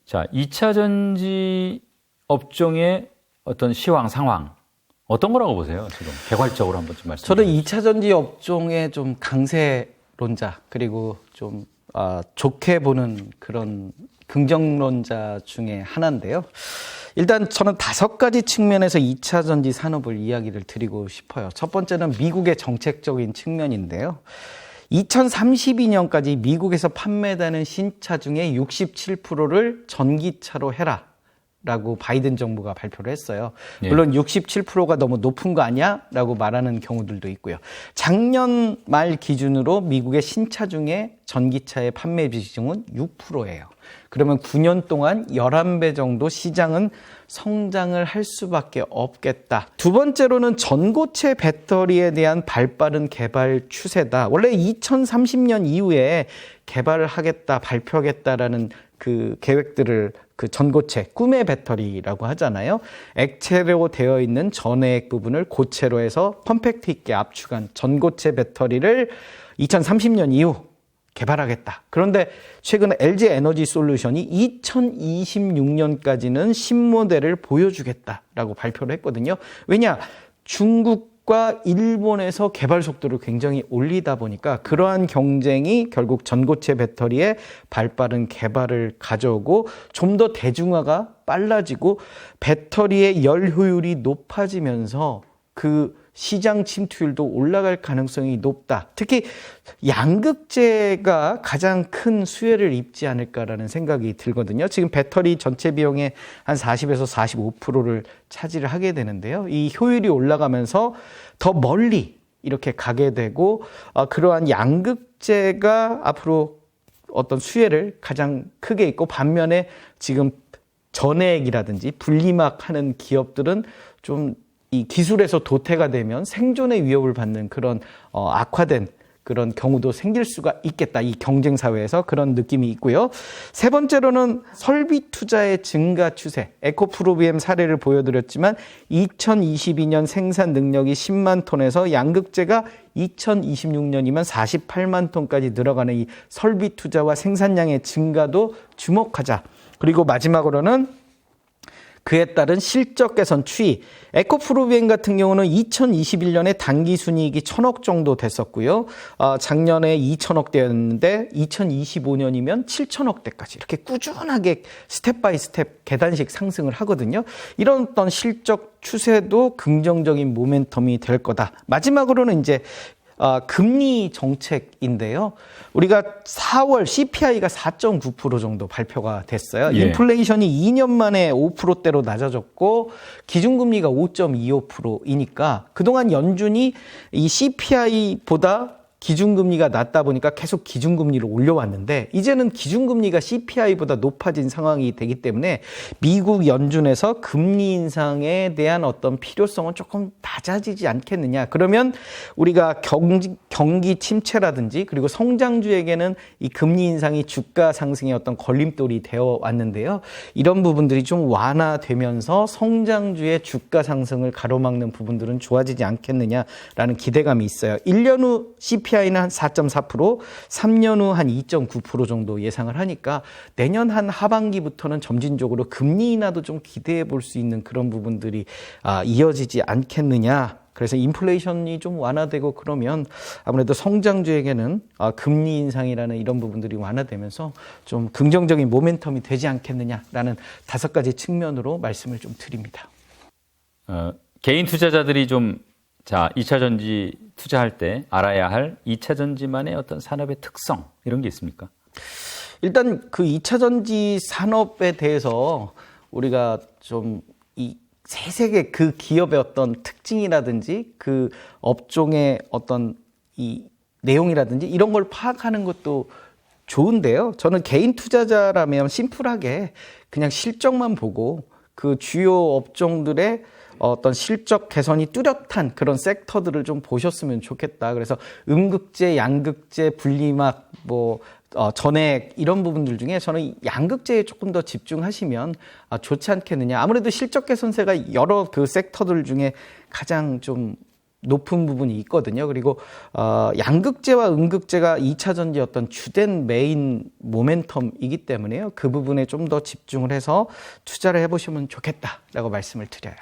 자, 2차 전지 업종의 어떤 시황, 상황 어떤 거라고 보세요? 지금 개괄적으로 한번 좀 말씀해 주세요. 저는 2차 전지 업종의 좀 강세론자 그리고 좀 좋게 보는 그런 긍정론자 중에 하나인데요. 일단 저는 5가지 측면에서 2차 전지 산업을 이야기를 드리고 싶어요. 첫 번째는 미국의 정책적인 측면인데요. 2032년까지 미국에서 판매되는 신차 중에 67%를 전기차로 해라 라고 바이든 정부가 발표를 했어요. 물론 67%가 너무 높은 거 아니야? 라고 말하는 경우들도 있고요. 작년 말 기준으로 미국의 신차 중에 전기차의 판매 비중은 6%예요. 그러면 9년 동안 11배 정도 시장은 성장을 할 수밖에 없겠다. 두 번째로는 전고체 배터리에 대한 발빠른 개발 추세다. 원래 2030년 이후에 개발을 하겠다, 발표하겠다라는 그 계획들을 그 전고체, 꿈의 배터리라고 하잖아요. 액체로 되어 있는 전해액 부분을 고체로 해서 컴팩트 있게 압축한 전고체 배터리를 2030년 이후 개발하겠다. 그런데 최근 LG 에너지 솔루션이 2026년까지는 신모델을 보여주겠다라고 발표를 했거든요. 왜냐? 중국과 일본에서 개발 속도를 굉장히 올리다 보니까 그러한 경쟁이 결국 전고체 배터리의 발빠른 개발을 가져오고 좀 더 대중화가 빨라지고 배터리의 열 효율이 높아지면서 그 시장 침투율도 올라갈 가능성이 높다. 특히 양극재가 가장 큰 수혜를 입지 않을까라는 생각이 들거든요. 지금 배터리 전체 비용의 한 40에서 45%를 차지를 하게 되는데요. 이 효율이 올라가면서 더 멀리 이렇게 가게 되고 그러한 양극재가 앞으로 어떤 수혜를 가장 크게 있고 반면에 지금 전해액이라든지 분리막 하는 기업들은 좀 이 기술에서 도태가 되면 생존의 위협을 받는 그런 악화된 그런 경우도 생길 수가 있겠다. 이 경쟁 사회에서 그런 느낌이 있고요. 세 번째로는 설비 투자의 증가 추세. 에코프로비엠 사례를 보여드렸지만 2022년 생산 능력이 10만 톤에서 양극재가 2026년이면 48만 톤까지 늘어가는 이 설비 투자와 생산량의 증가도 주목하자. 그리고 마지막으로는 그에 따른 실적 개선 추이. 에코프로비엠 같은 경우는 2021년에 단기 순이익이 1,000억 정도 됐었고요. 작년에 2,000억대였는데 2025년이면 7,000억대까지 이렇게 꾸준하게 스텝 바이 스텝 계단식 상승을 하거든요. 이런 어떤 실적 추세도 긍정적인 모멘텀이 될 거다. 마지막으로는 이제 금리 정책인데요. 우리가 4월 CPI가 4.9% 정도 발표가 됐어요. 인플레이션이 2년 만에 5%대로 낮아졌고 기준금리가 5.25%이니까 그동안 연준이 이 CPI보다 기준금리가 낮다 보니까 계속 기준금리를 올려왔는데 이제는 기준금리가 CPI보다 높아진 상황이 되기 때문에 미국 연준에서 금리 인상에 대한 어떤 필요성은 조금 낮아지지 않겠느냐. 그러면 우리가 경기 침체라든지 그리고 성장주에게는 이 금리 인상이 주가 상승의 어떤 걸림돌이 되어 왔는데요. 이런 부분들이 좀 완화되면서 성장주의 주가 상승을 가로막는 부분들은 좋아지지 않겠느냐라는 기대감이 있어요. 1년 후 CPI는 한 4.4%, 3년 후 한 2.9% 정도 예상을 하니까 내년 한 하반기부터는 점진적으로 금리 인하도 좀 기대해 볼 수 있는 그런 부분들이 이어지지 않겠느냐. 그래서 인플레이션이 좀 완화되고 그러면 아무래도 성장주에게는 금리 인상이라는 이런 부분들이 완화되면서 좀 긍정적인 모멘텀이 되지 않겠느냐라는 5가지 측면으로 말씀을 좀 드립니다. 개인 투자자들이 좀 2차 전지 투자할 때 알아야 할 2차 전지만의 어떤 산업의 특성 이런 게 있습니까? 일단 그 2차 전지 산업에 대해서 우리가 좀 이 세세계 그 기업의 어떤 특징이라든지 그 업종의 어떤 이 내용이라든지 이런 걸 파악하는 것도 좋은데요. 저는 개인 투자자라면 심플하게 그냥 실적만 보고 그 주요 업종들의 어떤 실적 개선이 뚜렷한 그런 섹터들을 좀 보셨으면 좋겠다. 그래서 음극재, 양극재, 분리막, 전액 이런 부분들 중에 저는 양극재에 조금 더 집중하시면 좋지 않겠느냐. 아무래도 실적 개선세가 여러 그 섹터들 중에 가장 좀 높은 부분이 있거든요. 그리고 양극재와 음극재가 2차 전지 어떤 주된 메인 모멘텀이기 때문에요. 그 부분에 좀 더 집중을 해서 투자를 해보시면 좋겠다라고 말씀을 드려요.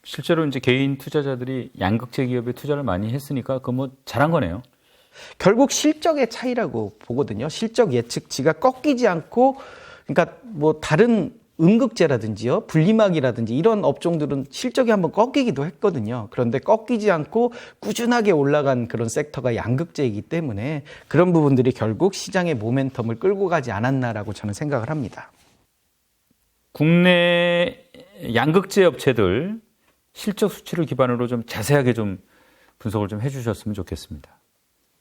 실제로 이제 개인 투자자들이 양극재 기업에 투자를 많이 했으니까 그 뭐 잘한 거네요. 결국 실적의 차이라고 보거든요. 실적 예측치가 꺾이지 않고, 그러니까 뭐 다른 음극재라든지요, 분리막이라든지 이런 업종들은 실적이 한번 꺾이기도 했거든요. 그런데 꺾이지 않고 꾸준하게 올라간 그런 섹터가 양극재이기 때문에 그런 부분들이 결국 시장의 모멘텀을 끌고 가지 않았나라고 저는 생각을 합니다. 국내 양극재 업체들 실적 수치를 기반으로 좀 자세하게 좀 분석을 좀 해주셨으면 좋겠습니다.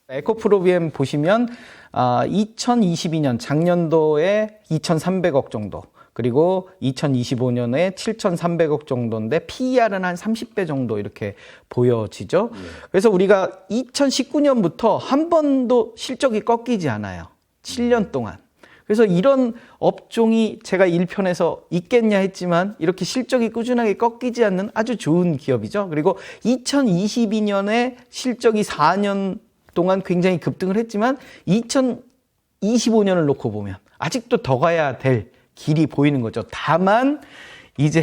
에코프로비엠 보시면 2022년 작년도에 2,300억 정도, 그리고 2025년에 7,300억 정도인데 PER은 한 30배 정도 이렇게 보여지죠. 그래서 우리가 2019년부터 한 번도 실적이 꺾이지 않아요. 7년 동안. 그래서 이런 업종이 제가 1편에서 있겠냐 했지만 이렇게 실적이 꾸준하게 꺾이지 않는 아주 좋은 기업이죠. 그리고 2022년에 실적이 4년 동안 굉장히 급등을 했지만 2025년을 놓고 보면 아직도 더 가야 될 길이 보이는 거죠. 다만 이제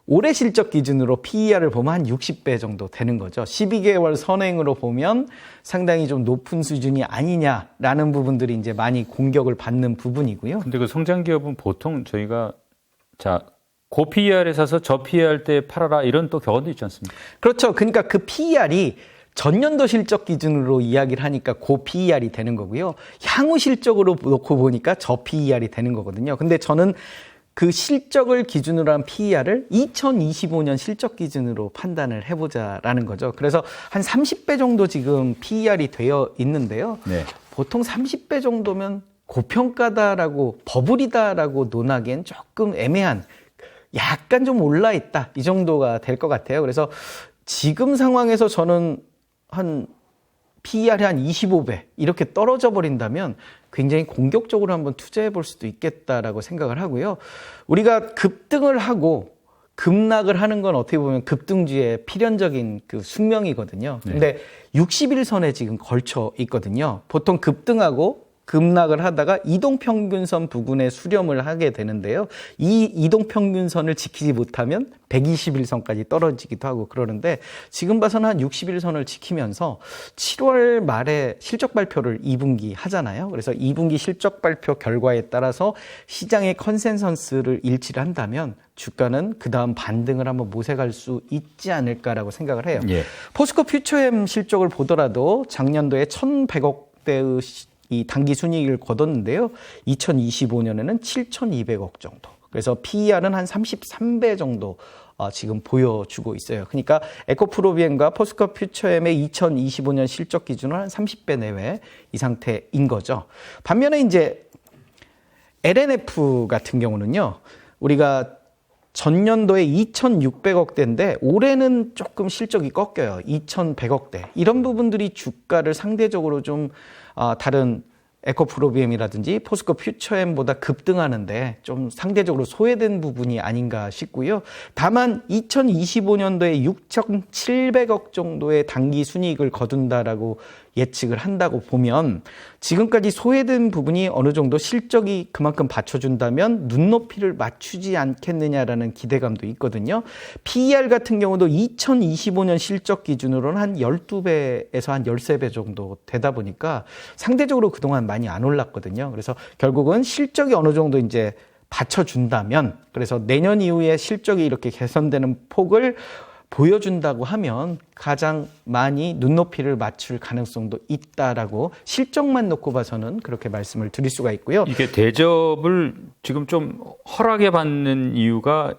올해 실적 기준으로 PER을 보면 한 60배 정도 되는 거죠. 12개월 선행으로 보면 상당히 좀 높은 수준이 아니냐라는 부분들이 이제 많이 공격을 받는 부분이고요. 근데 그 성장 기업은 보통 저희가 고 PER에 사서 저 PER 때 팔아라 이런 또 격언도 있지 않습니까? 그렇죠. 그러니까 그 PER이 전년도 실적 기준으로 이야기를 하니까 고 PER이 되는 거고요. 향후 실적으로 놓고 보니까 저 PER이 되는 거거든요. 근데 저는 그 실적을 기준으로 한 PER을 2025년 실적 기준으로 판단을 해보자라는 거죠. 그래서 한 30배 정도 지금 PER이 되어 있는데요. 네. 보통 30배 정도면 고평가다라고 버블이다라고 논하기엔 조금 애매한, 약간 좀 올라있다 이 정도가 될 것 같아요. 그래서 지금 상황에서 저는 한 PER이 한 25배 이렇게 떨어져 버린다면 굉장히 공격적으로 한번 투자해 볼 수도 있겠다라고 생각을 하고요. 우리가 급등을 하고 급락을 하는 건 어떻게 보면 급등주의 필연적인 그 숙명이거든요. 근데 60일선에 지금 걸쳐 있거든요. 보통 급등하고 급락을 하다가 이동평균선 부근에 수렴을 하게 되는데요. 이 이동평균선을 지키지 못하면 120일선까지 떨어지기도 하고 그러는데 지금 봐서는 한 60일선을 지키면서 7월 말에 실적 발표를 2분기 하잖아요. 그래서 2분기 실적 발표 결과에 따라서 시장의 컨센서스를 일치를 한다면 주가는 그 다음 반등을 한번 모색할 수 있지 않을까라고 생각을 해요. 예. 포스코 퓨처엠 실적을 보더라도 작년도에 1,100억대의 이 단기 순이익을 거뒀는데요. 2025년에는 7,200억 정도. 그래서 PER은 한 33배 정도 지금 보여주고 있어요. 그러니까 에코프로비엠과 포스코 퓨처엠의 2025년 실적 기준은 한 30배 내외 이 상태인 거죠. 반면에 이제 LNF 같은 경우는요. 우리가 전년도에 2,600억대인데 올해는 조금 실적이 꺾여요. 2,100억대. 이런 부분들이 주가를 상대적으로 좀 다른 에코프로비엠이라든지 포스코 퓨처엠보다 급등하는데 좀 상대적으로 소외된 부분이 아닌가 싶고요. 다만 2025년도에 6,700억 정도의 단기 순이익을 거둔다라고 예측을 한다고 보면 지금까지 소외된 부분이 어느 정도 실적이 그만큼 받쳐준다면 눈높이를 맞추지 않겠느냐라는 기대감도 있거든요. PER 같은 경우도 2025년 실적 기준으로는 한 12배에서 한 13배 정도 되다 보니까 상대적으로 그동안 많이 안 올랐거든요. 그래서 결국은 실적이 어느 정도 이제 받쳐준다면, 그래서 내년 이후에 실적이 이렇게 개선되는 폭을 보여준다고 하면 가장 많이 눈높이를 맞출 가능성도 있다라고 실적만 놓고 봐서는 그렇게 말씀을 드릴 수가 있고요. 이게 대접을 지금 좀 허락해 받는 이유가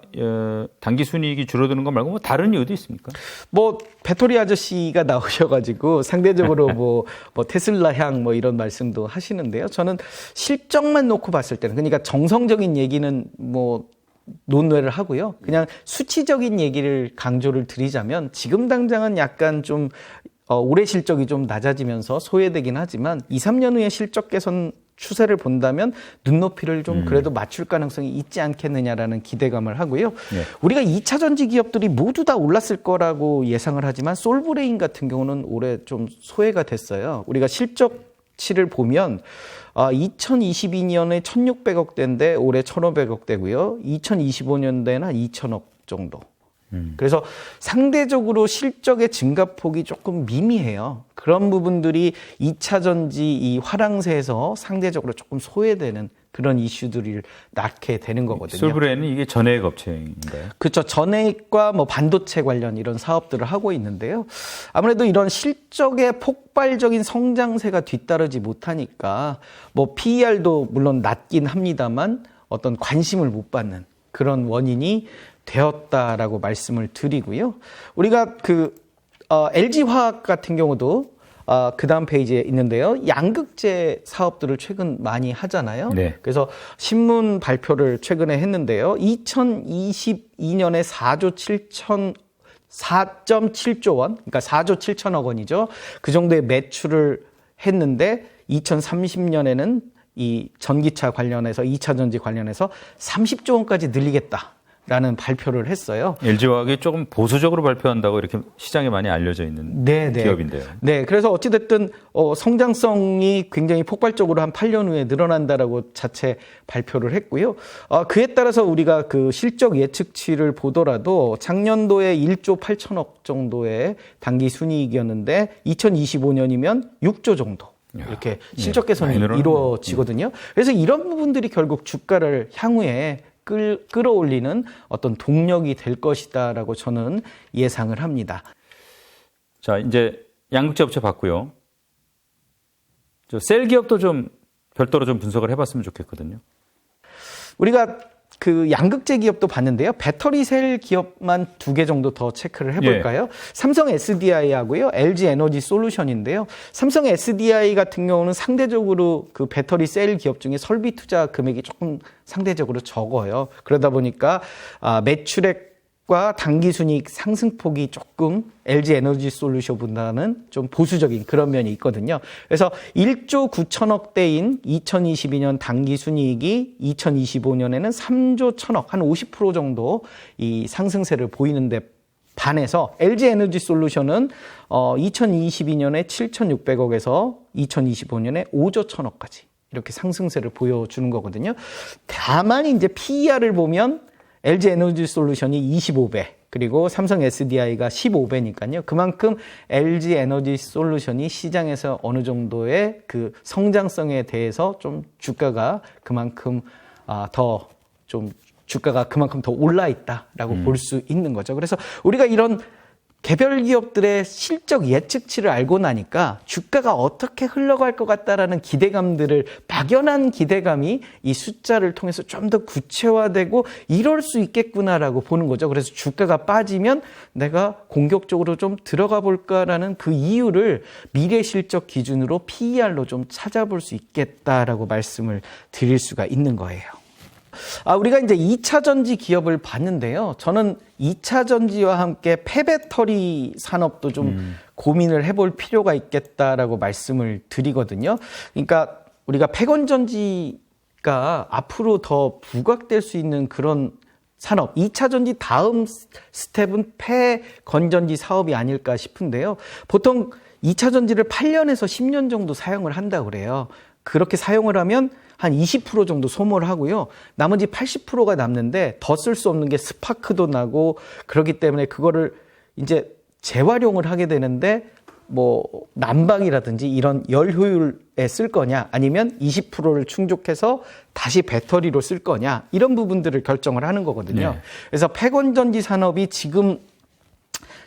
단기 순이익이 줄어드는 것 말고 뭐 다른 이유도 있습니까? 뭐 배터리 아저씨가 나오셔가지고 상대적으로 뭐 테슬라향 뭐 이런 말씀도 하시는데요. 저는 실적만 놓고 봤을 때는, 그러니까 정성적인 얘기는 뭐 논외를 하고요. 그냥 수치적인 얘기를 강조를 드리자면 지금 당장은 약간 좀 올해 실적이 좀 낮아지면서 소외되긴 하지만 2, 3년 후에 실적 개선 추세를 본다면 눈높이를 좀 그래도 맞출 가능성이 있지 않겠느냐라는 기대감을 하고요. 네. 우리가 2차 전지 기업들이 모두 다 올랐을 거라고 예상을 하지만 솔브레인 같은 경우는 올해 좀 소외가 됐어요. 우리가 실적치를 보면 2022년에 1,600억대인데 올해 1,500억대고요. 2025년대는 한 2,000억 정도. 그래서 상대적으로 실적의 증가폭이 조금 미미해요. 그런 부분들이 2차 전지 이 화랑세에서 상대적으로 조금 소외되는 그런 이슈들을 낳게 되는 거거든요. 솔브레인은 이게 전해액 업체인가요? 그렇죠. 전해액과 뭐 반도체 관련 이런 사업들을 하고 있는데요. 아무래도 이런 실적의 폭발적인 성장세가 뒤따르지 못하니까 뭐 PER도 물론 낮긴 합니다만 어떤 관심을 못 받는 그런 원인이 되었다라고 말씀을 드리고요. 우리가 LG화학 같은 경우도 그 다음 페이지에 있는데요. 양극재 사업들을 최근 많이 하잖아요. 네. 그래서 신문 발표를 최근에 했는데요. 2022년에 4.7조 원, 그러니까 4조 7천억 원이죠. 그 정도의 매출을 했는데 2030년에는 이 전기차 관련해서 2차 전지 관련해서 30조 원까지 늘리겠다라는 발표를 했어요. LG화학이 조금 보수적으로 발표한다고 이렇게 시장에 많이 알려져 있는 기업인데요. 네, 그래서 어찌됐든 성장성이 굉장히 폭발적으로 한 8년 후에 늘어난다라고 자체 발표를 했고요. 그에 따라서 우리가 그 실적 예측치를 보더라도 작년도에 1조 8천억 정도의 당기 순이익이었는데 2025년이면 6조 정도. 이렇게 실적 개선이 이루어지거든요. 그래서 이런 부분들이 결국 주가를 향후에 끌어올리는 어떤 동력이 될 것이다라고 저는 예상을 합니다. 자, 이제 양극재 업체 봤고요. 셀 기업도 좀 별도로 좀 분석을 해봤으면 좋겠거든요. 우리가 그 양극재 기업도 봤는데요. 배터리 셀 기업만 2개 정도 더 체크를 해볼까요? 삼성 SDI하고요. LG 에너지 솔루션인데요. 삼성 SDI 같은 경우는 상대적으로 그 배터리 셀 기업 중에 설비 투자 금액이 조금 상대적으로 적어요. 그러다 보니까 매출액과 당기순이익 상승폭이 조금 LG 에너지 솔루션보다는 좀 보수적인 그런 면이 있거든요. 그래서 1조 9천억대인 2022년 당기순이익이 2025년에는 3조 1천억, 한 50% 정도 이 상승세를 보이는데 반해서 LG 에너지 솔루션은 2022년에 7,600억에서 2025년에 5조 1천억까지 이렇게 상승세를 보여주는 거거든요. 다만 이제 PER을 보면 LG 에너지 솔루션이 25배, 그리고 삼성 SDI가 15배니까요. 그만큼 LG 에너지 솔루션이 시장에서 어느 정도의 그 성장성에 대해서 좀 주가가 그만큼 주가가 그만큼 더 올라 있다라고 볼 수 있는 거죠. 그래서 우리가 이런 개별 기업들의 실적 예측치를 알고 나니까 주가가 어떻게 흘러갈 것 같다라는 기대감들을, 막연한 기대감이 이 숫자를 통해서 좀 더 구체화되고 이럴 수 있겠구나라고 보는 거죠. 그래서 주가가 빠지면 내가 공격적으로 좀 들어가 볼까라는 그 이유를 미래 실적 기준으로 PER로 좀 찾아볼 수 있겠다라고 말씀을 드릴 수가 있는 거예요. 우리가 이제 2차 전지 기업을 봤는데요. 저는 2차 전지와 함께 폐배터리 산업도 좀 고민을 해볼 필요가 있겠다라고 말씀을 드리거든요. 그러니까 우리가 폐건전지가 앞으로 더 부각될 수 있는 그런 산업, 2차 전지 다음 스텝은 폐건전지 사업이 아닐까 싶은데요. 보통 2차 전지를 8년에서 10년 정도 사용을 한다고 그래요. 그렇게 사용을 하면 한 20% 정도 소모를 하고요. 나머지 80%가 남는데 더 쓸 수 없는 게 스파크도 나고 그렇기 때문에 그거를 이제 재활용을 하게 되는데 뭐 난방이라든지 이런 열 효율에 쓸 거냐 아니면 20%를 충족해서 다시 배터리로 쓸 거냐 이런 부분들을 결정을 하는 거거든요. 네. 그래서 폐건전지 산업이 지금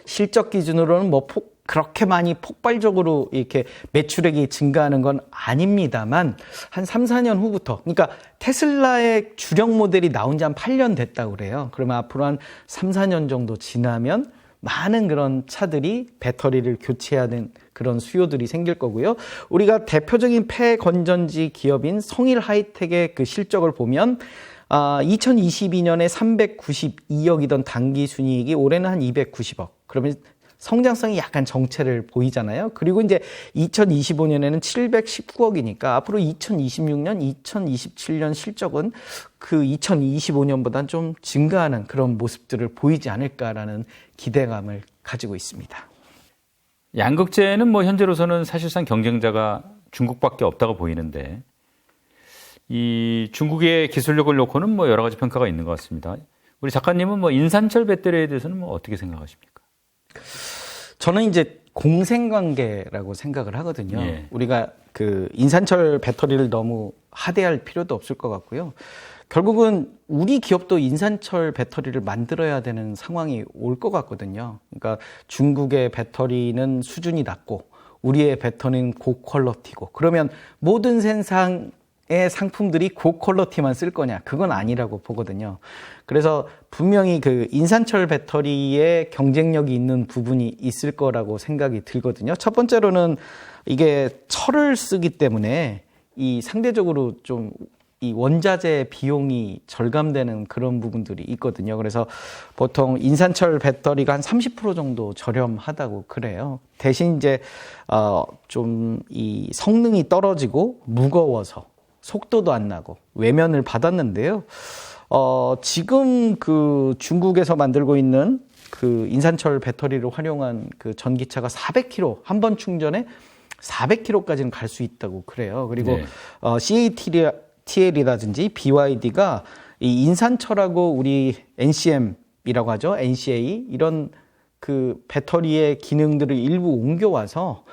실적 기준으로는 그렇게 많이 폭발적으로 이렇게 매출액이 증가하는 건 아닙니다만 한 3, 4년 후부터, 그러니까 테슬라의 주력 모델이 나온 지 한 8년 됐다고 그래요. 그러면 앞으로 한 3, 4년 정도 지나면 많은 그런 차들이 배터리를 교체해야 되는 그런 수요들이 생길 거고요. 우리가 대표적인 폐건전지 기업인 성일 하이텍의 그 실적을 보면 2022년에 392억이던 당기순이익이 올해는 한 290억. 그러면 성장성이 약간 정체를 보이잖아요. 그리고 이제 2025년에는 719억이니까 앞으로 2026년, 2027년 실적은 그 2025년보다는 좀 증가하는 그런 모습들을 보이지 않을까라는 기대감을 가지고 있습니다. 양극재는 뭐 현재로서는 사실상 경쟁자가 중국밖에 없다고 보이는데 이 중국의 기술력을 놓고는 뭐 여러 가지 평가가 있는 것 같습니다. 우리 작가님은 뭐 인산철 배터리에 대해서는 뭐 어떻게 생각하십니까? 저는 이제 공생관계라고 생각을 하거든요. 예. 우리가 그 인산철 배터리를 너무 하대할 필요도 없을 것 같고요. 결국은 우리 기업도 인산철 배터리를 만들어야 되는 상황이 올 것 같거든요. 그러니까 중국의 배터리는 수준이 낮고 우리의 배터리는 고퀄러티고 그러면 모든 생산의 상품들이 고퀄러티만 쓸 거냐? 그건 아니라고 보거든요. 그래서 분명히 그 인산철 배터리에 경쟁력이 있는 부분이 있을 거라고 생각이 들거든요. 첫 번째로는 이게 철을 쓰기 때문에 이 상대적으로 좀 이 원자재 비용이 절감되는 그런 부분들이 있거든요. 그래서 보통 인산철 배터리가 한 30% 정도 저렴하다고 그래요. 대신 이제 좀 이 성능이 떨어지고 무거워서 속도도 안 나고 외면을 받았는데요. 지금 그 중국에서 만들고 있는 그 인산철 배터리를 활용한 그 전기차가 400km 한 번 충전에 400km까지는 갈 수 있다고 그래요. 그리고 CATL이라든지 BYD가 이 인산철하고 우리 NCM이라고 하죠. NCA 이런 그 배터리의 기능들을 일부 옮겨와서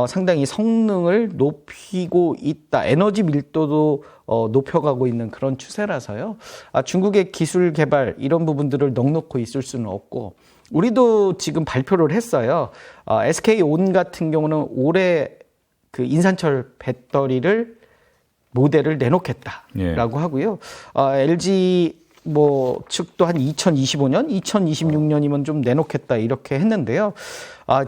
상당히 성능을 높이고 있다. 에너지 밀도도 높여가고 있는 그런 추세라서요. 중국의 기술 개발 이런 부분들을 넉넉히 있을 수는 없고 우리도 지금 발표를 했어요. SK온 같은 경우는 올해 그 인산철 배터리를 모델을 내놓겠다라고 하고요. LG 뭐 측도 한 2025년, 2026년이면 좀 내놓겠다 이렇게 했는데요.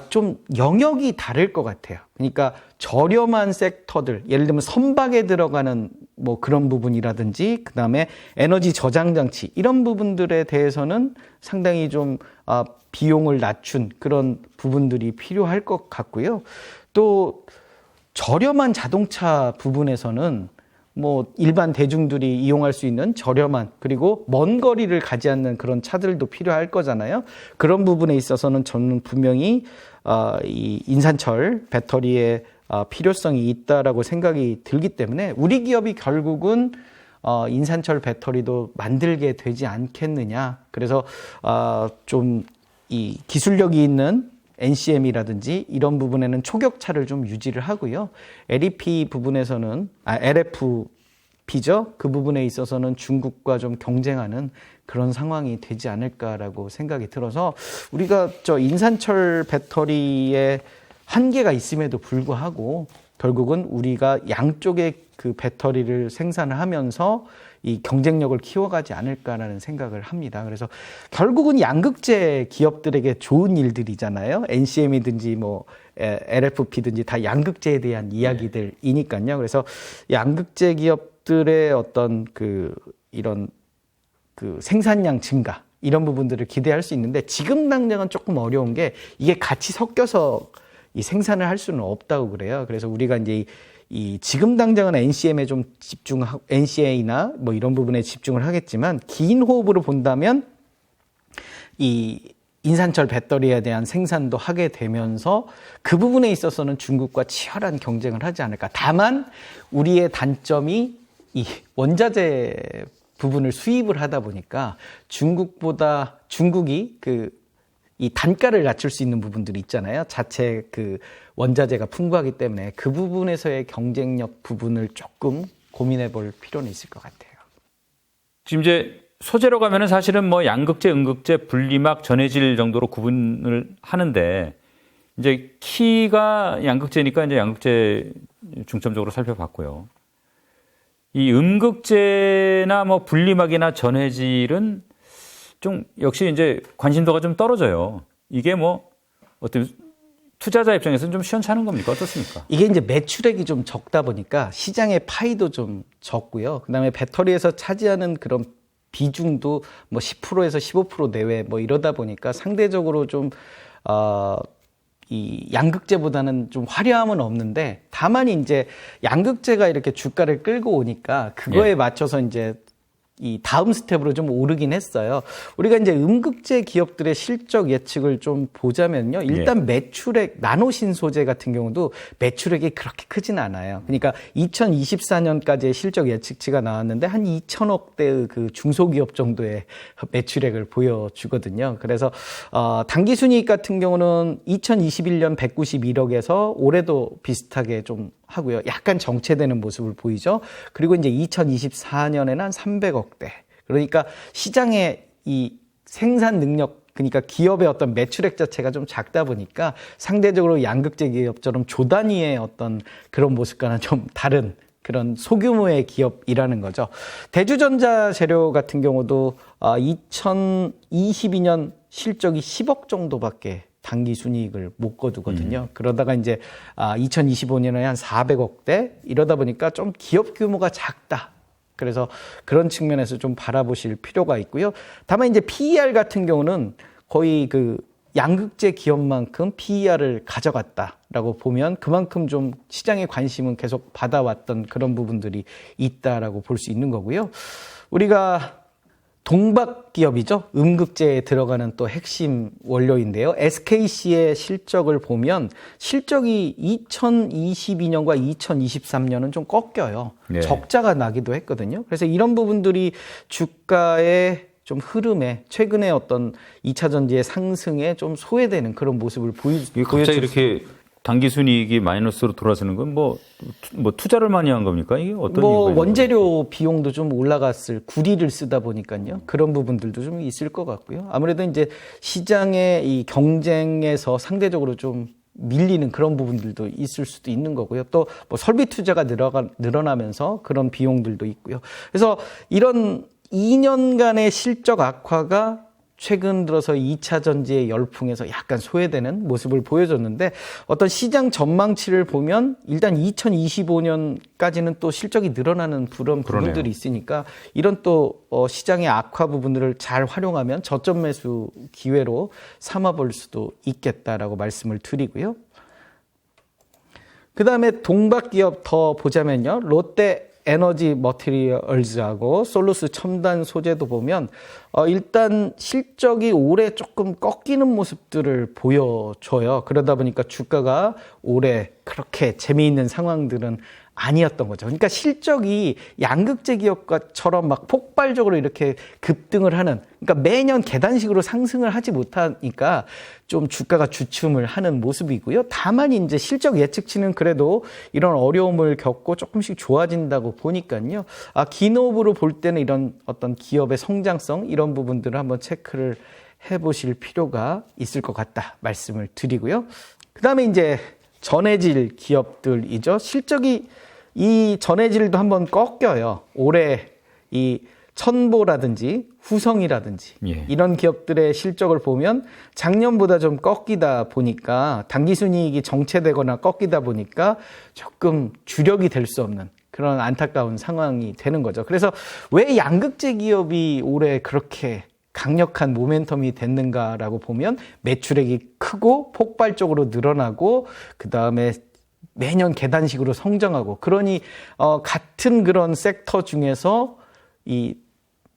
좀 영역이 다를 것 같아요. 그러니까 저렴한 섹터들, 예를 들면 선박에 들어가는 뭐 그런 부분이라든지, 그 다음에 에너지 저장 장치 이런 부분들에 대해서는 상당히 좀 비용을 낮춘 그런 부분들이 필요할 것 같고요. 또 저렴한 자동차 부분에서는 뭐 일반 대중들이 이용할 수 있는 저렴한 그리고 먼 거리를 가지 않는 그런 차들도 필요할 거잖아요. 그런 부분에 있어서는 저는 분명히 이 인산철 배터리의 필요성이 있다라고 생각이 들기 때문에 우리 기업이 결국은 인산철 배터리도 만들게 되지 않겠느냐. 그래서 좀 이 기술력이 있는 NCM이라든지 이런 부분에는 초격차를 좀 유지를 하고요. LEP 부분에서는 LFP죠. 그 부분에 있어서는 중국과 좀 경쟁하는 그런 상황이 되지 않을까라고 생각이 들어서 우리가 저 인산철 배터리에 한계가 있음에도 불구하고 결국은 우리가 양쪽의 그 배터리를 생산을 하면서 이 경쟁력을 키워가지 않을까라는 생각을 합니다. 그래서 결국은 양극재 기업들에게 좋은 일들이잖아요. NCM이든지 뭐 LFP든지 다 양극재에 대한 이야기들이니까요. 그래서 양극재 기업들의 어떤 이런 생산량 증가 이런 부분들을 기대할 수 있는데 지금 당장은 조금 어려운 게 이게 같이 섞여서 이 생산을 할 수는 없다고 그래요. 그래서 우리가 이제 이 지금 당장은 NCM에 좀 집중하고 NCA나 뭐 이런 부분에 집중을 하겠지만 긴 호흡으로 본다면 이 인산철 배터리에 대한 생산도 하게 되면서 그 부분에 있어서는 중국과 치열한 경쟁을 하지 않을까. 다만 우리의 단점이 이 원자재 부분을 수입을 하다 보니까 중국이 이 단가를 낮출 수 있는 부분들이 있잖아요. 자체 그 원자재가 풍부하기 때문에 그 부분에서의 경쟁력 부분을 조금 고민해 볼 필요는 있을 것 같아요. 지금 이제 소재로 가면은 사실은 뭐 양극재, 음극재, 분리막, 전해질 정도로 구분을 하는데 이제 키가 양극재니까 이제 양극재 중점적으로 살펴봤고요. 이 음극재나 뭐 분리막이나 전해질은 좀 역시 이제 관심도가 좀 떨어져요. 이게 뭐 어떤 투자자 입장에서는 좀 시원찮은 겁니까? 어떻습니까? 이게 이제 매출액이 좀 적다 보니까 시장의 파이도 좀 적고요. 그다음에 배터리에서 차지하는 그런 비중도 뭐 10%에서 15% 내외 뭐 이러다 보니까 상대적으로 좀 이 양극재보다는 좀 화려함은 없는데 다만 이제 양극재가 이렇게 주가를 끌고 오니까 그거에 맞춰서 이제 이 다음 스텝으로 좀 오르긴 했어요. 우리가 이제 음극재 기업들의 실적 예측을 좀 보자면요. 일단 매출액, 나노신소재 같은 경우도 매출액이 그렇게 크진 않아요. 그러니까 2024년까지의 실적 예측치가 나왔는데 한 2천억대의 그 중소기업 정도의 매출액을 보여주거든요. 그래서 당기순이익 같은 경우는 2021년 191억에서 올해도 비슷하게 좀 하고요. 약간 정체되는 모습을 보이죠. 그리고 이제 2024년에는 한 300억대. 그러니까 시장의 이 생산 능력, 그러니까 기업의 어떤 매출액 자체가 좀 작다 보니까 상대적으로 양극재 기업처럼 조 단위의 어떤 그런 모습과는 좀 다른 그런 소규모의 기업이라는 거죠. 대주전자 재료 같은 경우도 2022년 실적이 10억 정도밖에 당기 순이익을 못 거두거든요. 그러다가 이제 2025년에 한 400억대 이러다 보니까 좀 기업 규모가 작다. 그래서 그런 측면에서 좀 바라보실 필요가 있고요. 다만 이제 PER 같은 경우는 거의 그 양극재 기업만큼 PER을 가져갔다라고 보면 그만큼 좀 시장의 관심은 계속 받아왔던 그런 부분들이 있다라고 볼 수 있는 거고요. 우리가 동박 기업이죠. 음극재에 들어가는 또 핵심 원료인데요. SKC의 실적을 보면 실적이 2022년과 2023년은 좀 꺾여요. 네. 적자가 나기도 했거든요. 그래서 이런 부분들이 주가의 좀 흐름에 최근에 어떤 2차 전지의 상승에 좀 소외되는 그런 모습을 갑자기 이렇게 당기순이익이 마이너스로 돌아서는 건 뭐 투자를 많이 한 겁니까? 이게 어떤 이유가 원재료 비용도 좀 올라갔을 구리를 쓰다 보니까요. 그런 부분들도 좀 있을 것 같고요. 아무래도 이제 시장의 이 경쟁에서 상대적으로 좀 밀리는 그런 부분들도 있을 수도 있는 거고요. 또 뭐 설비 투자가 늘어나면서 그런 비용들도 있고요. 그래서 이런 2년간의 실적 악화가 최근 들어서 2차 전지의 열풍에서 약간 소외되는 모습을 보여줬는데 어떤 시장 전망치를 보면 일단 2025년까지는 또 실적이 늘어나는 그런 부분들이 있으니까 이런 또 시장의 악화 부분들을 잘 활용하면 저점 매수 기회로 삼아볼 수도 있겠다라고 말씀을 드리고요. 그 다음에 동박 기업 더 보자면요. 롯데 에너지 머티리얼즈하고 솔루스 첨단 소재도 보면 일단 실적이 올해 조금 꺾이는 모습들을 보여줘요. 그러다 보니까 주가가 올해 그렇게 재미있는 상황들은 아니었던 거죠. 그러니까 실적이 양극재 기업처럼 막 폭발적으로 이렇게 급등을 하는, 그러니까 매년 계단식으로 상승을 하지 못하니까 좀 주가가 주춤을 하는 모습이고요. 다만 이제 실적 예측치는 그래도 이런 어려움을 겪고 조금씩 좋아진다고 보니까요. 기업으로 볼 때는 이런 어떤 기업의 성장성 이런 부분들을 한번 체크를 해보실 필요가 있을 것 같다 말씀을 드리고요. 그 다음에 이제 전해질 기업들이죠. 실적이 이 전해질도 한번 꺾여요. 올해 이 천보라든지 후성이라든지 이런 기업들의 실적을 보면 작년보다 좀 꺾이다 보니까 당기순이익이 정체되거나 꺾이다 보니까 조금 주력이 될 수 없는 그런 안타까운 상황이 되는 거죠. 그래서 왜 양극재 기업이 올해 그렇게 강력한 모멘텀이 됐는가라고 보면 매출액이 크고 폭발적으로 늘어나고 그 다음에 매년 계단식으로 성장하고 그러니 같은 그런 섹터 중에서 이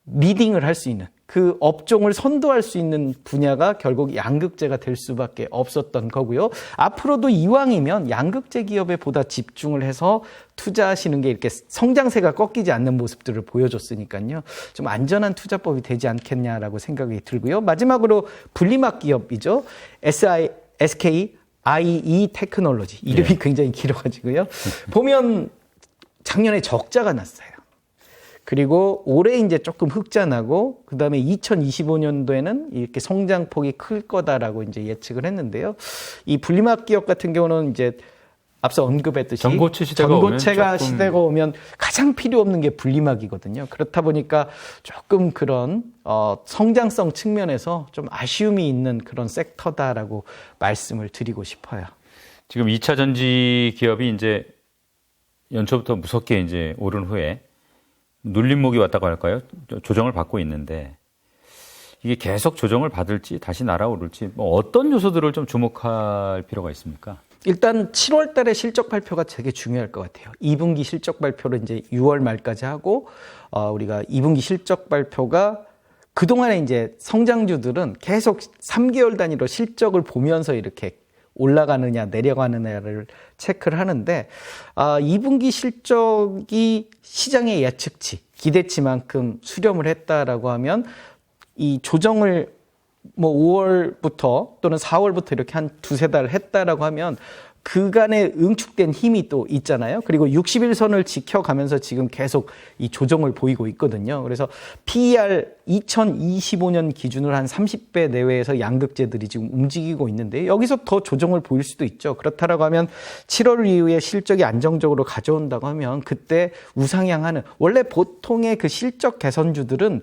리딩을 할 수 있는 그 업종을 선도할 수 있는 분야가 결국 양극재가 될 수밖에 없었던 거고요. 앞으로도 이왕이면 양극재 기업에 보다 집중을 해서 투자하시는 게 이렇게 성장세가 꺾이지 않는 모습들을 보여줬으니까요. 좀 안전한 투자법이 되지 않겠냐라고 생각이 들고요. 마지막으로 분리막 기업이죠. SK IE 테크놀로지 이름이 굉장히 길어가지고요. 보면 작년에 적자가 났어요. 그리고 올해 이제 조금 흑자 나고 그다음에 2025년도에는 이렇게 성장폭이 클 거다라고 이제 예측을 했는데요. 이 분리막 기업 같은 경우는 이제 앞서 언급했듯이 전고체가 시대가 오면 가장 필요 없는 게 분리막이거든요. 그렇다 보니까 조금 그런 성장성 측면에서 좀 아쉬움이 있는 그런 섹터다라고 말씀을 드리고 싶어요. 지금 2차 전지 기업이 이제 연초부터 무섭게 이제 오른 후에 눌림목이 왔다고 할까요? 조정을 받고 있는데 이게 계속 조정을 받을지 다시 날아오를지 뭐 어떤 요소들을 좀 주목할 필요가 있습니까? 일단 7월 달에 실적 발표가 되게 중요할 것 같아요. 2분기 실적 발표를 이제 6월 말까지 하고, 우리가 2분기 실적 발표가 그동안에 이제 성장주들은 계속 3개월 단위로 실적을 보면서 이렇게 올라가느냐 내려가느냐를 체크를 하는데, 2분기 실적이 시장의 예측치, 기대치만큼 수렴을 했다라고 하면 이 조정을 뭐 5월부터 또는 4월부터 이렇게 한 두세 달 했다라고 하면 그간에 응축된 힘이 또 있잖아요. 그리고 60일선을 지켜가면서 지금 계속 이 조정을 보이고 있거든요. 그래서 PER 2025년 기준으로 한 30배 내외에서 양극재들이 지금 움직이고 있는데 여기서 더 조정을 보일 수도 있죠. 그렇다라고 하면 7월 이후에 실적이 안정적으로 가져온다고 하면 그때 우상향하는, 원래 보통의 그 실적 개선주들은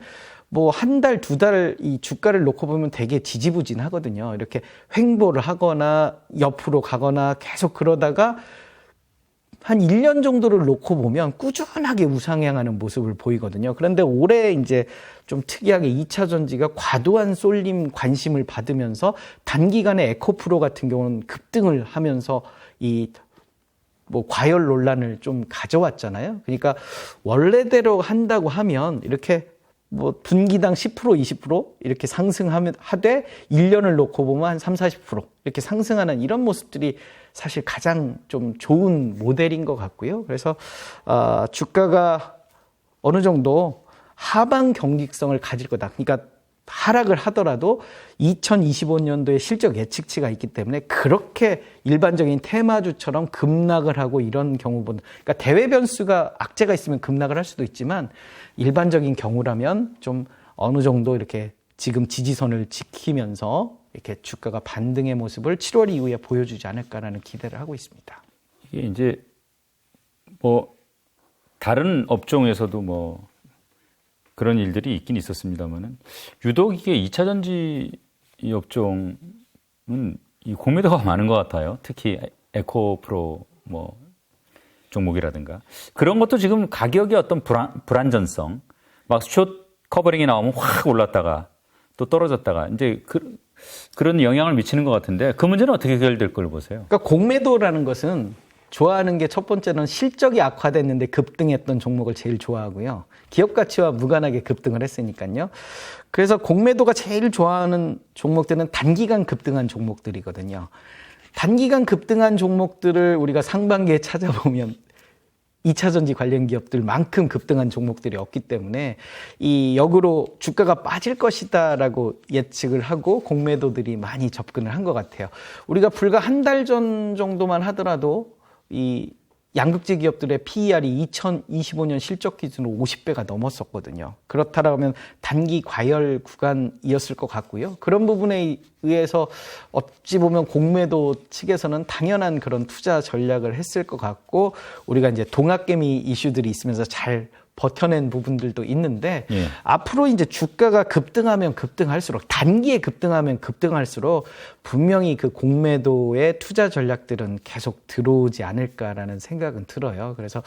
뭐 한 달, 두 달 이 주가를 놓고 보면 되게 지지부진하거든요. 이렇게 횡보를 하거나 옆으로 가거나 계속 그러다가 한 1년 정도를 놓고 보면 꾸준하게 우상향하는 모습을 보이거든요. 그런데 올해 이제 좀 특이하게 2차 전지가 과도한 쏠림 관심을 받으면서 단기간에 에코프로 같은 경우는 급등을 하면서 이 뭐 과열 논란을 좀 가져왔잖아요. 그러니까 원래대로 한다고 하면 이렇게 뭐 분기당 10% 20% 이렇게 상승하면 하되 1년을 놓고 보면 한 3, 40% 이렇게 상승하는 이런 모습들이 사실 가장 좀 좋은 모델인 것 같고요. 그래서 주가가 어느 정도 하방 경직성을 가질 거다. 그러니까 하락을 하더라도 2025년도에 실적 예측치가 있기 때문에 그렇게 일반적인 테마주처럼 급락을 하고 이런 경우보다, 그러니까 대외 변수가 악재가 있으면 급락을 할 수도 있지만 일반적인 경우라면 좀 어느 정도 이렇게 지금 지지선을 지키면서 이렇게 주가가 반등의 모습을 7월 이후에 보여주지 않을까라는 기대를 하고 있습니다. 이게 이제 뭐 다른 업종에서도 뭐 그런 일들이 있긴 있었습니다만은 유독 이게 2차 전지 이 업종은 이 공매도가 많은 것 같아요. 특히 에코프로 뭐 종목이라든가 그런 것도 지금 가격의 어떤 불안전성, 막 숏 커버링이 나오면 확 올랐다가 또 떨어졌다가 이제 그런 영향을 미치는 것 같은데 그 문제는 어떻게 해결될 걸 보세요? 그러니까 공매도라는 것은 좋아하는 게 첫 번째는 실적이 악화됐는데 급등했던 종목을 제일 좋아하고요. 기업 가치와 무관하게 급등을 했으니까요. 그래서 공매도가 제일 좋아하는 종목들은 단기간 급등한 종목들이거든요. 단기간 급등한 종목들을 우리가 상반기에 찾아보면 2차 전지 관련 기업들만큼 급등한 종목들이 없기 때문에 이 역으로 주가가 빠질 것이다라고 예측을 하고 공매도들이 많이 접근을 한 것 같아요. 우리가 불과 한 달 전 정도만 하더라도 이 양극재 기업들의 PER이 2025년 실적 기준으로 50배가 넘었었거든요. 그렇다면 단기 과열 구간이었을 것 같고요. 그런 부분에 의해서 어찌 보면 공매도 측에서는 당연한 그런 투자 전략을 했을 것 같고 우리가 이제 동학개미 이슈들이 있으면서 잘 버텨낸 부분들도 있는데 예. 앞으로 이제 주가가 급등하면 급등할수록 단기에 급등하면 급등할수록 분명히 그 공매도의 투자 전략들은 계속 들어오지 않을까라는 생각은 들어요. 그래서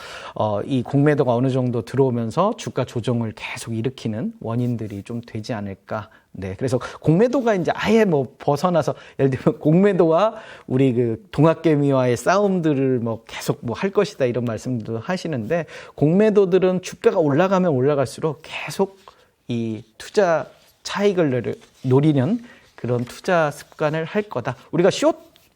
이 공매도가 어느 정도 들어오면서 주가 조정을 계속 일으키는 원인들이 좀 되지 않을까. 네, 그래서 공매도가 이제 아예 뭐 벗어나서 예를 들면 공매도와 우리 그 동학개미와의 싸움들을 뭐 계속 뭐 할 것이다 이런 말씀도 하시는데 공매도들은 주가가 올라가면 올라갈수록 계속 이 투자 차익을 노리는 그런 투자 습관을 할 거다. 우리가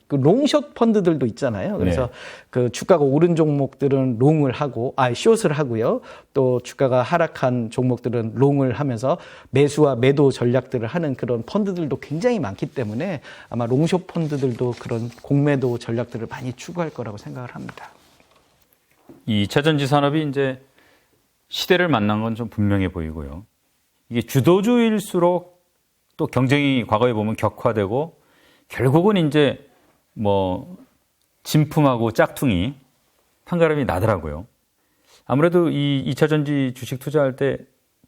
그 롱숏 펀드들도 있잖아요. 그래서 네. 그 주가가 오른 종목들은 롱을 하고, 숏을 하고요. 또 주가가 하락한 종목들은 롱을 하면서 매수와 매도 전략들을 하는 그런 펀드들도 굉장히 많기 때문에 아마 롱숏 펀드들도 그런 공매도 전략들을 많이 추구할 거라고 생각을 합니다. 이 2차 전지 산업이 이제 시대를 만난 건 좀 분명해 보이고요. 이게 주도주일수록 또 경쟁이 과거에 보면 격화되고 결국은 이제 뭐 진품하고 짝퉁이 한가람이 나더라고요. 아무래도 이 2차 전지 주식 투자할 때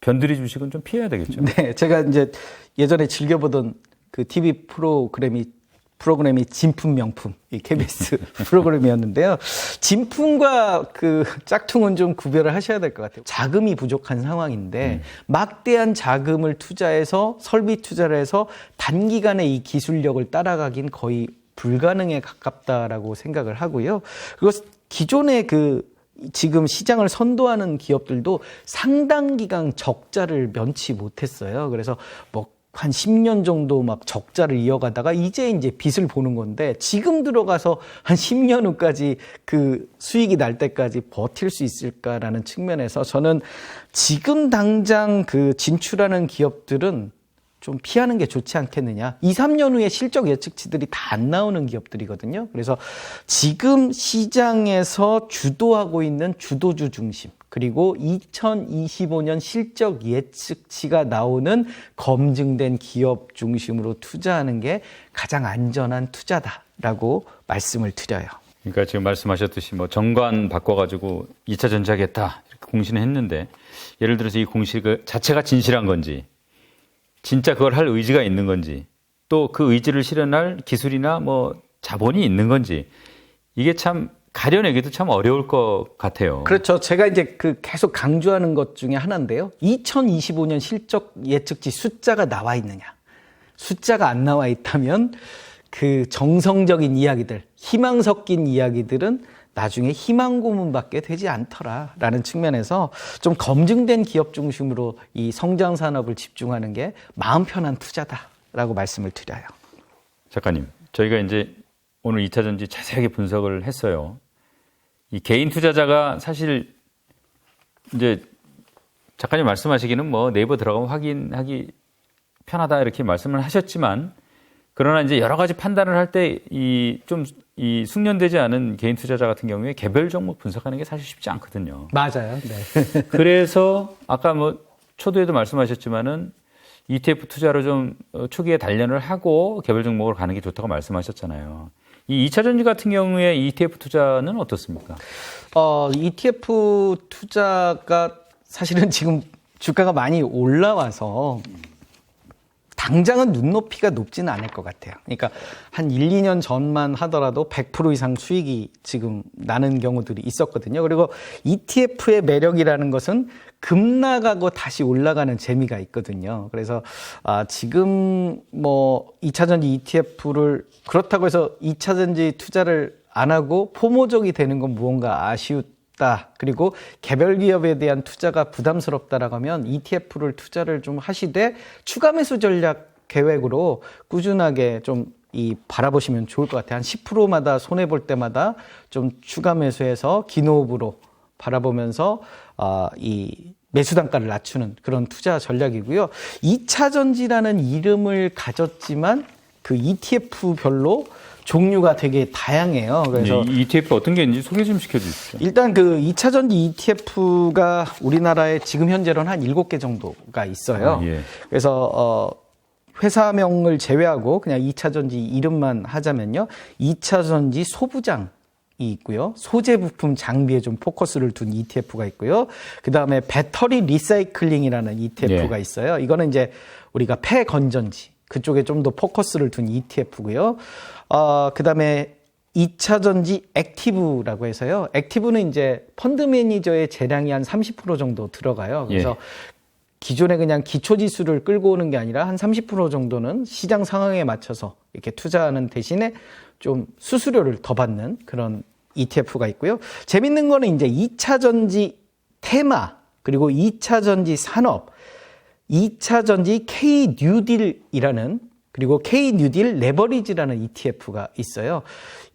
변두리 주식은 좀 피해야 되겠죠. 네, 제가 이제 예전에 즐겨보던 그 TV 프로그램이 프로그램이 진품 명품, 이 KBS 프로그램이었는데요. 진품과 그 짝퉁은 좀 구별을 하셔야 될 것 같아요. 자금이 부족한 상황인데 막대한 자금을 투자해서 설비 투자를 해서 단기간에 이 기술력을 따라가긴 거의 불가능에 가깝다라고 생각을 하고요. 그리고 기존의 지금 시장을 선도하는 기업들도 상당 기간 적자를 면치 못했어요. 그래서 한 10년 정도 막 적자를 이어가다가 이제 빚을 보는 건데 지금 들어가서 한 10년 후까지 그 수익이 날 때까지 버틸 수 있을까라는 측면에서 저는 지금 당장 그 진출하는 기업들은 좀 피하는 게 좋지 않겠느냐. 2, 3년 후에 실적 예측치들이 다 안 나오는 기업들이거든요. 그래서 지금 시장에서 주도하고 있는 주도주 중심, 그리고 2025년 실적 예측치가 나오는 검증된 기업 중심으로 투자하는 게 가장 안전한 투자다라고 말씀을 드려요. 그러니까 지금 말씀하셨듯이 뭐 정관 바꿔가지고 2차 전지하겠다 이렇게 공시는 했는데 예를 들어서 이 공시 자체가 진실한 건지 진짜 그걸 할 의지가 있는 건지 또 그 의지를 실현할 기술이나 뭐 자본이 있는 건지 이게 참 가려내기도 참 어려울 것 같아요. 그렇죠. 제가 이제 계속 강조하는 것 중에 하나인데요. 2025년 실적 예측치 숫자가 나와 있느냐. 숫자가 안 나와 있다면 그 정성적인 이야기들, 희망 섞인 이야기들은 나중에 희망 고문밖에 되지 않더라라는 측면에서 좀 검증된 기업 중심으로 이 성장 산업을 집중하는 게 마음 편한 투자다라고 말씀을 드려요. 작가님, 저희가 이제 오늘 2차 전지 자세하게 분석을 했어요. 이 개인 투자자가 사실 이제 작가님 말씀하시기는 뭐 네이버 들어가면 확인하기 편하다 이렇게 말씀을 하셨지만 그러나 이제 여러 가지 판단을 할 때 이 숙련되지 않은 개인 투자자 같은 경우에 개별 종목 분석하는 게 사실 쉽지 않거든요. 맞아요. 네. 그래서 아까 뭐 초두에도 말씀하셨지만은 ETF 투자로 좀 초기에 단련을 하고 개별 종목을 가는 게 좋다고 말씀하셨잖아요. 이 2차 전지 같은 경우에 ETF 투자는 어떻습니까? ETF 투자가 사실은 지금 주가가 많이 올라와서 당장은 눈높이가 높지는 않을 것 같아요. 그러니까 한 1, 2년 전만 하더라도 100% 이상 수익이 지금 나는 경우들이 있었거든요. 그리고 ETF의 매력이라는 것은 급락하고 다시 올라가는 재미가 있거든요. 그래서 지금 뭐 2차 전지 ETF를 그렇다고 해서 2차 전지 투자를 안 하고 포모적이 되는 건 무언가 아쉬웠다. 그리고 개별 기업에 대한 투자가 부담스럽다라고 하면 ETF를 투자를 좀 하시되 추가 매수 전략 계획으로 꾸준하게 좀 바라보시면 좋을 것 같아요. 한 10%마다 손해 볼 때마다 좀 추가 매수해서 기노업으로 바라보면서 이 매수 단가를 낮추는 그런 투자 전략이고요. 2차 전지라는 이름을 가졌지만 그 ETF별로 종류가 되게 다양해요. 그래서 ETF 어떤 게 있는지 소개 좀 시켜주십시오. 일단 그 2차 전지 ETF가 우리나라에 지금 현재로는 한 7개 정도가 있어요. 예. 그래서 회사명을 제외하고 그냥 2차 전지 이름만 하자면요. 2차 전지 소부장이 있고요. 소재 부품 장비에 좀 포커스를 둔 ETF가 있고요. 그다음에 배터리 리사이클링이라는 ETF가 예. 있어요. 이거는 이제 우리가 폐건전지 그쪽에 좀 더 포커스를 둔 ETF고요. 그다음에 2차 전지 액티브라고 해서요. 액티브는 이제 펀드 매니저의 재량이 한 30% 정도 들어가요. 그래서 예. 기존에 그냥 기초 지수를 끌고 오는 게 아니라 한 30% 정도는 시장 상황에 맞춰서 이렇게 투자하는 대신에 좀 수수료를 더 받는 그런 ETF가 있고요. 재밌는 거는 이제 2차 전지 테마, 그리고 2차 전지 산업, 2차 전지 K 뉴딜이라는 그리고 K 뉴딜 레버리지라는 ETF가 있어요.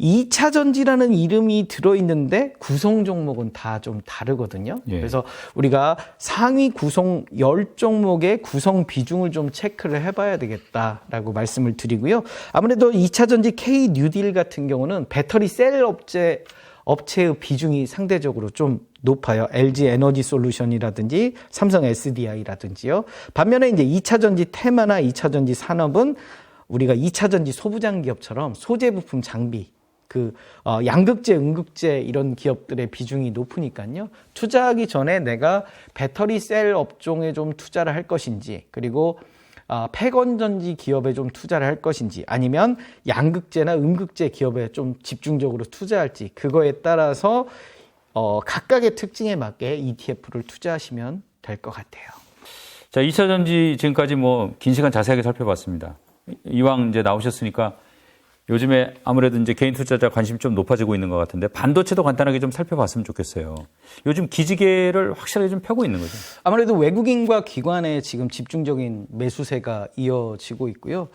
2차 전지라는 이름이 들어있는데 구성 종목은 다 좀 다르거든요. 예. 그래서 우리가 상위 구성 10종목의 구성 비중을 좀 체크를 해봐야 되겠다라고 말씀을 드리고요. 아무래도 2차 전지 K 뉴딜 같은 경우는 배터리 셀 업체의 비중이 상대적으로 좀 높아요. LG 에너지 솔루션이라든지 삼성 SDI라든지요. 반면에 이제 2차 전지 테마나 2차 전지 산업은 우리가 2차 전지 소부장 기업처럼 소재 부품 장비, 양극재, 음극재 이런 기업들의 비중이 높으니까요. 투자하기 전에 내가 배터리 셀 업종에 좀 투자를 할 것인지, 그리고 패건전지 기업에 좀 투자를 할 것인지 아니면 양극재나 음극재 기업에 좀 집중적으로 투자할지 그거에 따라서 각각의 특징에 맞게 ETF를 투자하시면 될 것 같아요. 자, 2차 전지 지금까지 뭐 긴 시간 자세하게 살펴봤습니다. 이왕 이제 나오셨으니까 요즘에 아무래도 이제 개인 투자자 관심이 좀 높아지고 있는 것 같은데 반도체도 간단하게 좀 살펴봤으면 좋겠어요. 요즘 기지개를 확실하게 좀 펴고 있는 거죠. 아무래도 외국인과 기관의 지금 집중적인 매수세가 이어지고 있고요.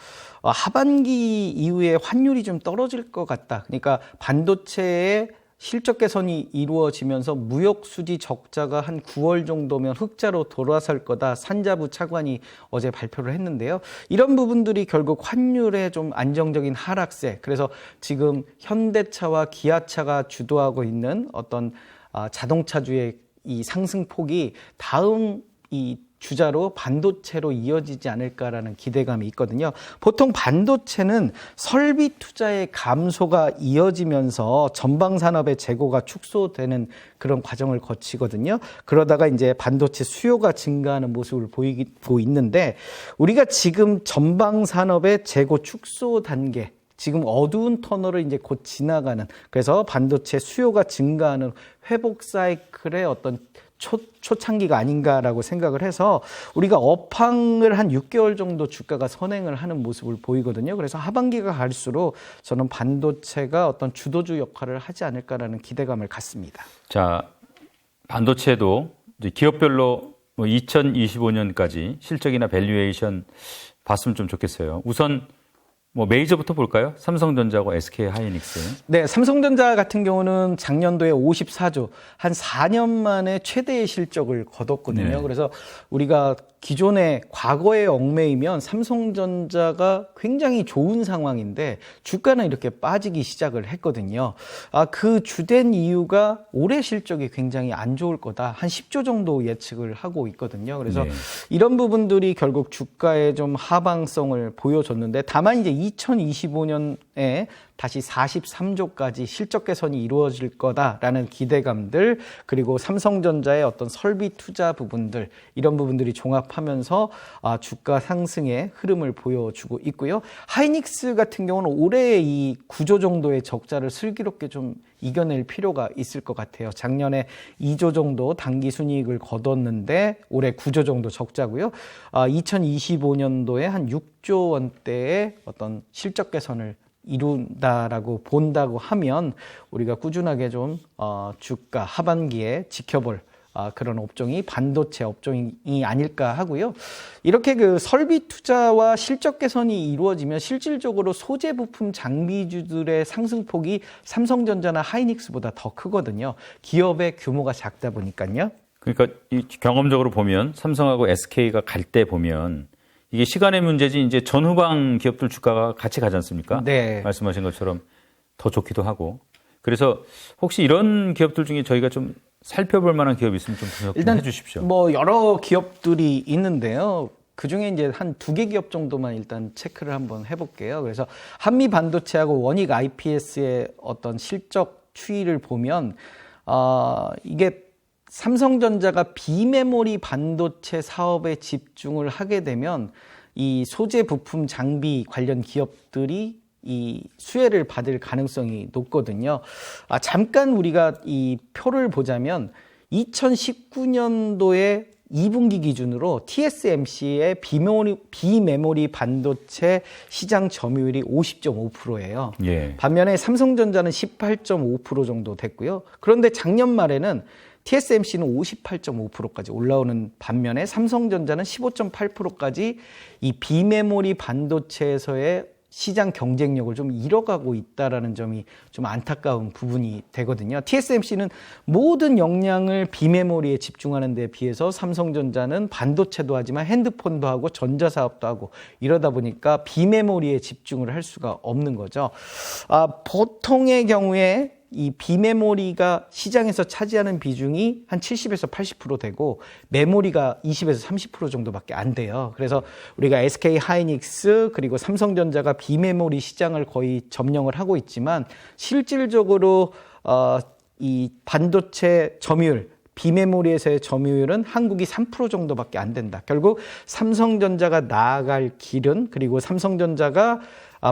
하반기 이후에 환율이 좀 떨어질 것 같다. 그러니까 반도체의 실적 개선이 이루어지면서 무역 수지 적자가 한 9월 정도면 흑자로 돌아설 거다. 산자부 차관이 어제 발표를 했는데요. 이런 부분들이 결국 환율의 좀 안정적인 하락세. 그래서 지금 현대차와 기아차가 주도하고 있는 어떤 자동차주의 이 상승폭이 다음 이 주자로 반도체로 이어지지 않을까라는 기대감이 있거든요. 보통 반도체는 설비 투자의 감소가 이어지면서 전방 산업의 재고가 축소되는 그런 과정을 거치거든요. 그러다가 이제 반도체 수요가 증가하는 모습을 보이고 있는데 우리가 지금 전방 산업의 재고 축소 단계 지금 어두운 터널을 이제 곧 지나가는 그래서 반도체 수요가 증가하는 회복 사이클의 어떤 초창기가 아닌가라고 생각을 해서 우리가 업황을 한 6개월 정도 주가가 선행을 하는 모습을 보이거든요. 그래서 하반기가 갈수록 저는 반도체가 어떤 주도주 역할을 하지 않을까라는 기대감을 갖습니다. 자, 반도체도 이제 기업별로 2025년까지 실적이나 밸류에이션 봤으면 좀 좋겠어요. 우선 뭐 메이저부터 볼까요? 삼성전자하고 SK 하이닉스. 네, 삼성전자 같은 경우는 작년도에 54조, 한 4년 만에 최대의 실적을 거뒀거든요. 네. 그래서 우리가 기존에 과거에 얽매이면 삼성전자가 굉장히 좋은 상황인데 주가는 이렇게 빠지기 시작을 했거든요. 그 주된 이유가 올해 실적이 굉장히 안 좋을 거다. 한 10조 정도 예측을 하고 있거든요. 그래서 네. 이런 부분들이 결국 주가에 좀 하방성을 보여줬는데 다만 이제 2025년에 다시 43조까지 실적 개선이 이루어질 거다라는 기대감들 그리고 삼성전자의 어떤 설비 투자 부분들 이런 부분들이 종합하면서 주가 상승의 흐름을 보여주고 있고요. 하이닉스 같은 경우는 올해 이 9조 정도의 적자를 슬기롭게 좀 이겨낼 필요가 있을 것 같아요. 작년에 2조 정도 단기 순이익을 거뒀는데 올해 9조 정도 적자고요. 2025년도에 한 6조 원대의 어떤 실적 개선을 이룬다라고 본다고 하면 우리가 꾸준하게 좀 주가 하반기에 지켜볼 그런 업종이 반도체 업종이 아닐까 하고요. 이렇게 그 설비 투자와 실적 개선이 이루어지면 실질적으로 소재 부품 장비주들의 상승폭이 삼성전자나 하이닉스보다 더 크거든요. 기업의 규모가 작다 보니까요. 그러니까 이 경험적으로 보면 삼성하고 SK가 갈 때 보면 이게 시간의 문제지 이제 전후방 기업들 주가가 같이 가지 않습니까? 네. 말씀하신 것처럼 더 좋기도 하고. 그래서 혹시 이런 기업들 중에 저희가 좀 살펴볼 만한 기업이 있으면 좀 일단 해 주십시오. 뭐 여러 기업들이 있는데요. 그 중에 이제 한 2개 기업 정도만 일단 체크를 한번 해볼게요. 그래서 한미 반도체하고 원익 IPS의 어떤 실적 추이를 보면 이게 삼성전자가 비메모리 반도체 사업에 집중을 하게 되면 이 소재 부품 장비 관련 기업들이 이 수혜를 받을 가능성이 높거든요. 잠깐 우리가 이 표를 보자면 2019년도에 2분기 기준으로 TSMC의 비메모리 반도체 시장 점유율이 50.5%예요. 예. 반면에 삼성전자는 18.5% 정도 됐고요. 그런데 작년 말에는 TSMC는 58.5%까지 올라오는 반면에 삼성전자는 15.8%까지 이 비메모리 반도체에서의 시장 경쟁력을 좀 잃어가고 있다라는 점이 좀 안타까운 부분이 되거든요. TSMC는 모든 역량을 비메모리에 집중하는 데 비해서 삼성전자는 반도체도 하지만 핸드폰도 하고 전자사업도 하고 이러다 보니까 비메모리에 집중을 할 수가 없는 거죠. 보통의 경우에 이 비메모리가 시장에서 차지하는 비중이 한 70에서 80% 되고 메모리가 20에서 30% 정도밖에 안 돼요. 그래서 우리가 SK 하이닉스 그리고 삼성전자가 비메모리 시장을 거의 점령을 하고 있지만 실질적으로 이 반도체 점유율 비메모리에서의 점유율은 한국이 3% 정도밖에 안 된다. 결국 삼성전자가 나아갈 길은, 그리고 삼성전자가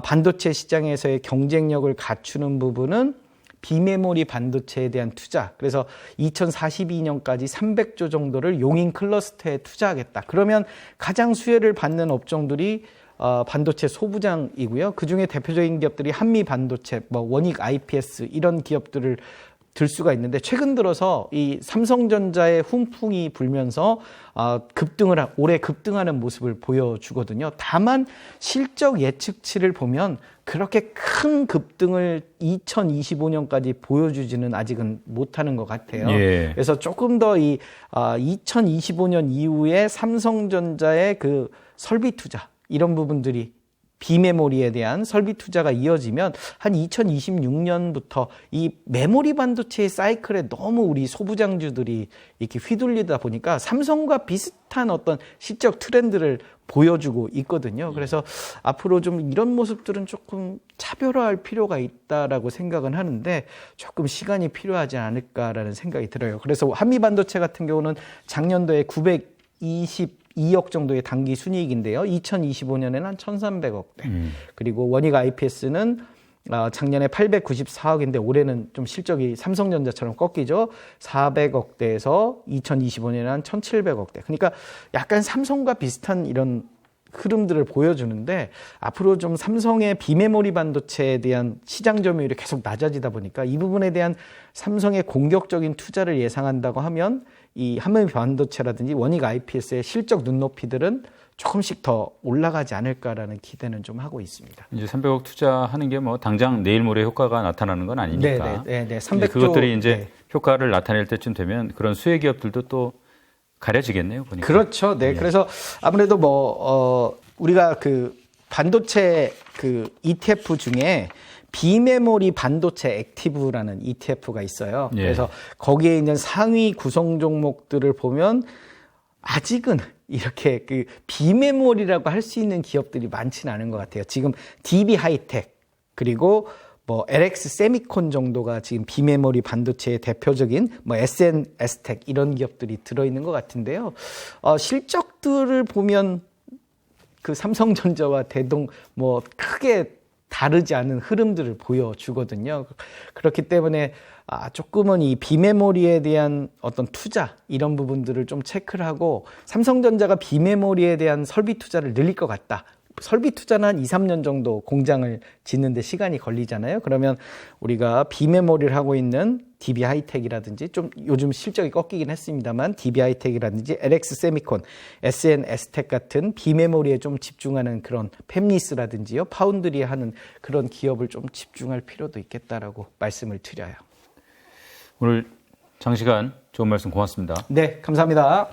반도체 시장에서의 경쟁력을 갖추는 부분은 비메모리 반도체에 대한 투자. 그래서 2042년까지 300조 정도를 용인 클러스터에 투자하겠다. 그러면 가장 수혜를 받는 업종들이 반도체 소부장이고요. 그중에 대표적인 기업들이 한미 반도체, 원익 IPS 이런 기업들을 들 수가 있는데, 최근 들어서 이 삼성전자의 훈풍이 불면서 올해 급등하는 모습을 보여주거든요. 다만 실적 예측치를 보면 그렇게 큰 급등을 2025년까지 보여주지는 아직은 못하는 것 같아요. 예. 그래서 조금 더 2025년 이후에 삼성전자의 그 설비 투자 이런 부분들이, 비메모리에 대한 설비 투자가 이어지면 한 2026년부터 이 메모리 반도체의 사이클에 너무 우리 소부장주들이 이렇게 휘둘리다 보니까 삼성과 비슷한 어떤 시적 트렌드를 보여주고 있거든요. 그래서 앞으로 좀 이런 모습들은 조금 차별화할 필요가 있다라고 생각은 하는데, 조금 시간이 필요하지 않을까라는 생각이 들어요. 그래서 한미 반도체 같은 경우는 작년도에 922억 정도의 단기 순이익인데요. 2025년에는 한 1,300억 대. 그리고 원익 IPS는 작년에 894억인데 올해는 좀 실적이 삼성전자처럼 꺾이죠. 400억 대에서 2025년에는 한 1,700억 대. 그러니까 약간 삼성과 비슷한 이런 흐름들을 보여주는데, 앞으로 좀 삼성의 비메모리 반도체에 대한 시장 점유율이 계속 낮아지다 보니까 이 부분에 대한 삼성의 공격적인 투자를 예상한다고 하면 이 한미 반도체라든지 원익 IPS의 실적 눈높이들은 조금씩 더 올라가지 않을까라는 기대는 좀 하고 있습니다. 이제 300억 투자하는 게 뭐 당장 내일 모레 효과가 나타나는 건 아니니까. 네. 300조. 그것들이 이제 효과를 나타낼 때쯤 되면 그런 수혜 기업들도 또 가려지겠네요, 보니까. 그렇죠. 네. 그래서 아무래도 우리가 그 반도체 그 ETF 중에 비메모리 반도체 액티브라는 ETF가 있어요. 예. 그래서 거기에 있는 상위 구성 종목들을 보면 아직은 이렇게 그 비메모리라고 할 수 있는 기업들이 많지는 않은 것 같아요. 지금 DB 하이텍, 그리고 LX 세미콘 정도가 지금 비메모리 반도체의 대표적인 SN S텍 이런 기업들이 들어있는 것 같은데요. 실적들을 보면 그 삼성전자와 크게 다르지 않은 흐름들을 보여주거든요. 그렇기 때문에 조금은 이 비메모리에 대한 어떤 투자 이런 부분들을 좀 체크를 하고, 삼성전자가 비메모리에 대한 설비 투자를 늘릴 것 같다. 설비 투자는 한 2, 3년 정도 공장을 짓는데 시간이 걸리잖아요. 그러면 우리가 비메모리를 하고 있는 DB 하이텍이라든지, 좀 요즘 실적이 꺾이긴 했습니다만 DB 하이텍이라든지 LX 세미콘, SN S텍 같은 비메모리에 좀 집중하는 그런 팹리스라든지요, 파운드리 하는 그런 기업을 좀 집중할 필요도 있겠다라고 말씀을 드려요. 오늘 장시간 좋은 말씀 고맙습니다. 네, 감사합니다.